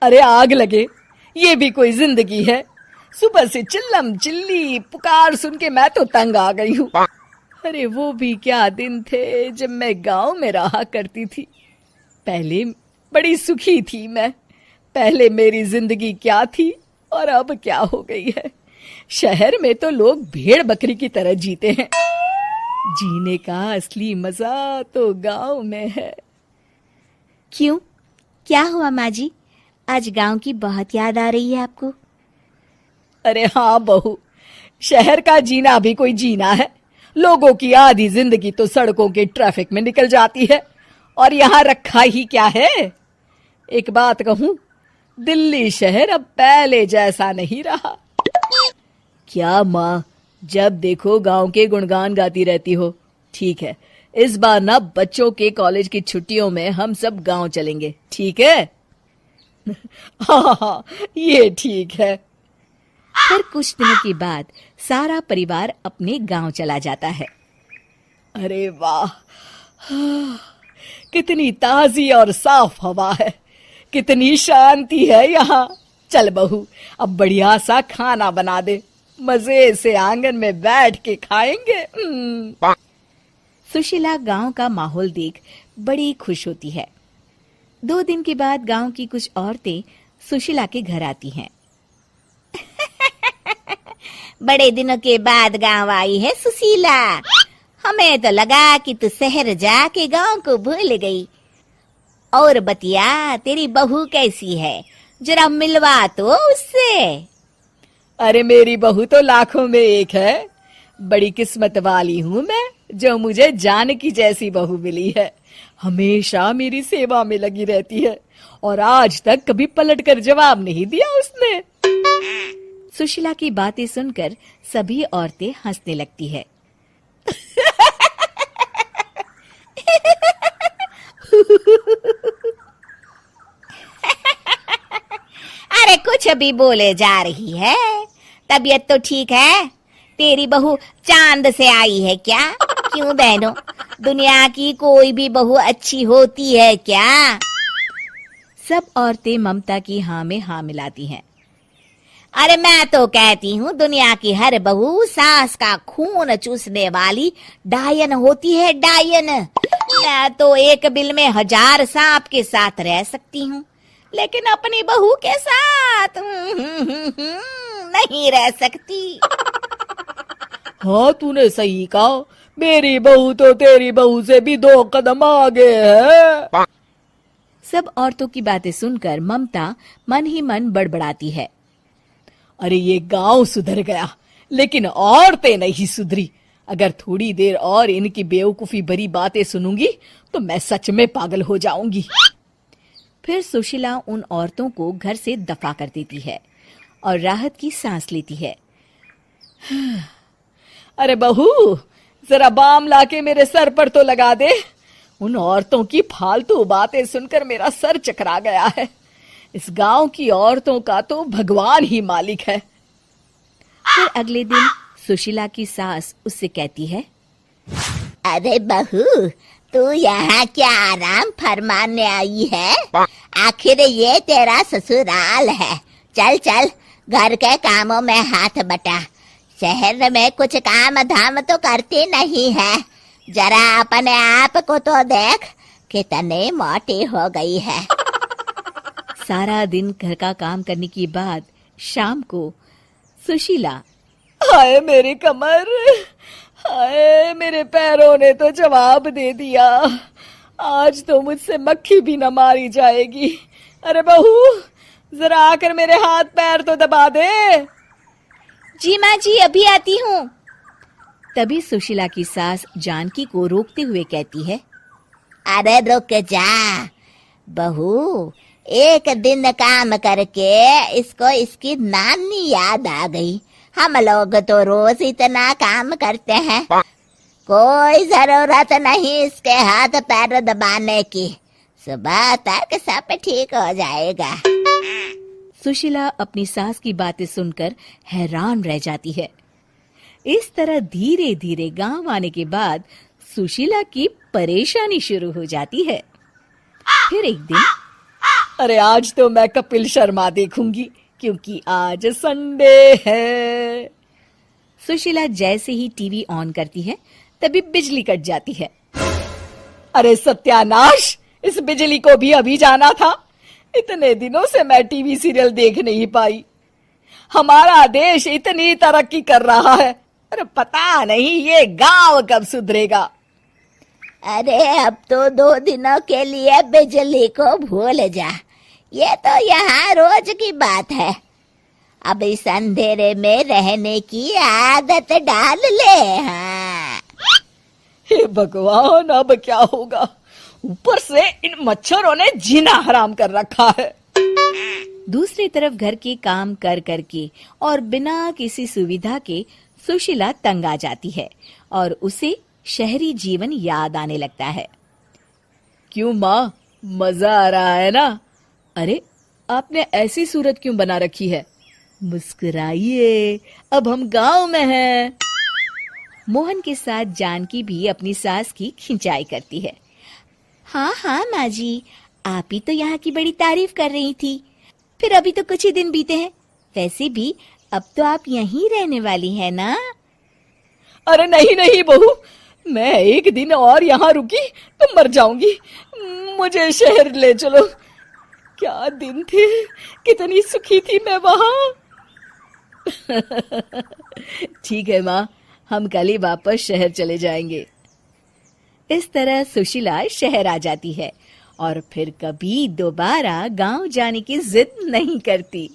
अरे आग लगे, ये भी कोई जिंदगी है। सुबह से चिल्लम चिल्ली पुकार सुन के मैं तो तंग आ गई हूँ। अरे वो भी क्या दिन थे जब मैं गांव में रहा करती थी। पहले बड़ी सुखी थी मैं। पहले मेरी जिंदगी क्या थी और अब क्या हो गई है। शहर में तो लोग भेड़ बकरी की तरह जीते हैं। जीने का असली मजा तो गांव में है। क्यों, क्या हुआ माँ जी? आज गांव की बहुत याद आ रही है आपको? अरे हाँ बहू, शहर का जीना भी कोई जीना है। लोगों की आधी जिंदगी तो सड़कों के ट्रैफिक में निकल जाती है और यहाँ रखा ही क्या है। एक बात कहूँ, दिल्ली शहर अब पहले जैसा नहीं रहा। क्या माँ, जब देखो गांव के गुणगान गाती रहती हो। ठीक है, इस बार ना बच्चों के कॉलेज की छुट्टियों में हम सब गांव चलेंगे, ठीक है? हाँ, ये ठीक है। फिर कुछ दिनों के बाद सारा परिवार अपने गांव चला जाता है। अरे वाह, कितनी ताजी और साफ हवा है, कितनी शांति है यहाँ। चल बहू, अब बढ़िया सा खाना बना दे, मजे से आंगन में बैठ के खाएंगे। सुशीला गांव का माहौल देख बड़ी खुश होती है। 2 दिन के बाद गांव की कुछ औरतें सुशीला के घर आती हैं। बड़े दिनों के बाद गांव आई है सुशीला। हमें तो लगा कि तू शहर जाके गांव को भूल गई। और बतिया, तेरी बहू कैसी है? जरा मिलवा तो उससे। अरे मेरी बहू तो लाखों में एक है। बड़ी किस्मत वाली हूँ मैं जो मुझे जानकी जैसी बहू मिली है। हमेशा मेरी सेवा में लगी रहती है और आज तक कभी पलटकर जवाब नहीं दिया उसने। सुशीला की बातें सुनकर सभी औरतें हंसने लगती है। अरे कुछ भी बोले जा रही है। तबीयत तो ठीक है? तेरी बहू चांद से आई है क्या? क्यों बहनों, दुनिया की कोई भी बहू अच्छी होती है क्या? सब औरतें ममता की हाँ में हाँ मिलाती हैं। अरे मैं तो कहती हूँ दुनिया की हर बहू सास का खून चूसने वाली डायन होती है, डायन। मैं तो एक बिल में 1000 सांप के साथ रह सकती हूँ, लेकिन अपनी बहू के साथ नहीं रह सकती। हाँ, तूने सही कहा। मेरी बहू तो तेरी बहू से भी 2 कदम आगे है। सब औरतों की बातें सुनकर ममता मन ही मन बड़बड़ाती है। अरे ये गांव सुधर गया, लेकिन औरतें नहीं सुधरी। अगर थोड़ी देर और इनकी बेवकूफी भरी बातें सुनूंगी तो मैं सच में पागल हो जाऊंगी। फिर सुशीला उन औरतों को घर से दफा कर देती है और राहत की सांस लेती है। अरे बहू, जरा बाम लाके मेरे सर पर तो लगा दे। उन औरतों की फालतू बातें सुनकर मेरा सर चकरा गया है। इस गांव की औरतों का तो भगवान ही मालिक है। फिर अगले दिन सुशीला की सास उससे कहती है, अरे बहू, तू यहाँ क्या आराम फरमाने आई है? आखिर ये तेरा ससुराल है। चल चल, घर के कामों में हाथ बटा। शहर में कुछ काम धाम तो करती नहीं है। जरा अपने आप को तो देख, कितनी मोटी हो गई है। सारा दिन घर का काम करने के बाद शाम को सुशीला, हाय मेरी कमर, हाय मेरे पैरों ने तो जवाब दे दिया। आज तो मुझसे मक्खी भी न मारी जाएगी। अरे बहू, जरा आकर मेरे हाथ पैर तो दबा दे। जी माँ जी, अभी आती हूँ। तभी सुशीला की सास जानकी को रोकते हुए कहती है, अरे रुक जा बहू, एक दिन काम करके इसको इसकी नानी याद आ गई। हम लोग तो रोज इतना काम करते हैं, कोई जरूरत नहीं इसके हाथ पैर दबाने की। सुबह तक सब ठीक हो जाएगा। सुशीला अपनी सास की बातें सुनकर हैरान रह जाती है। इस तरह धीरे धीरे गांव आने के बाद सुशीला की परेशानी शुरू हो जाती है। फिर एक दिन अरे आज तो मैं कपिल शर्मा देखूंगी क्योंकि आज संडे है। सुशीला जैसे ही टीवी ऑन करती है तभी बिजली कट जाती है। अरे सत्यानाश, इस बिजली को भी अभी जाना था। इतने दिनों से मैं टीवी सीरियल देख नहीं पाई। हमारा देश इतनी तरक्की कर रहा है, अरे पता नहीं ये गांव कब सुधरेगा। अरे अब तो 2 दिनों के लिए बिजली को भूल जा, ये तो यहाँ रोज की बात है। अब इस अंधेरे में रहने की आदत डाल ले। हाँ। हे भगवान, अब क्या होगा? ऊपर से इन मच्छरों ने जीना हराम कर रखा है। दूसरी तरफ घर के काम कर करके और बिना किसी सुविधा के सुशीला तंग आ जाती है और उसे शहरी जीवन याद आने लगता है। क्यों माँ, मजा आ रहा है ना? अरे आपने ऐसी सूरत क्यों बना रखी है? मुस्कुराइए, अब हम गांव में हैं। मोहन के साथ जानकी भी अपनी सास की खिंचाई करती है। हाँ हाँ माँ जी, आप ही तो यहाँ की बड़ी तारीफ कर रही थी। फिर अभी तो कुछ ही दिन बीते हैं, वैसे भी अब तो आप यहीं रहने वाली है ना? अरे नहीं नहीं बहू, मैं एक दिन और यहाँ रुकी तो मर जाऊंगी। मुझे शहर ले चलो। क्या दिन थे, कितनी सुखी थी मैं वहां। ठीक है माँ, हम कल ही वापस शहर चले जाएंगे। इस तरह सुशीला शहर आ जाती है और फिर कभी दोबारा गांव जाने की जिद नहीं करती।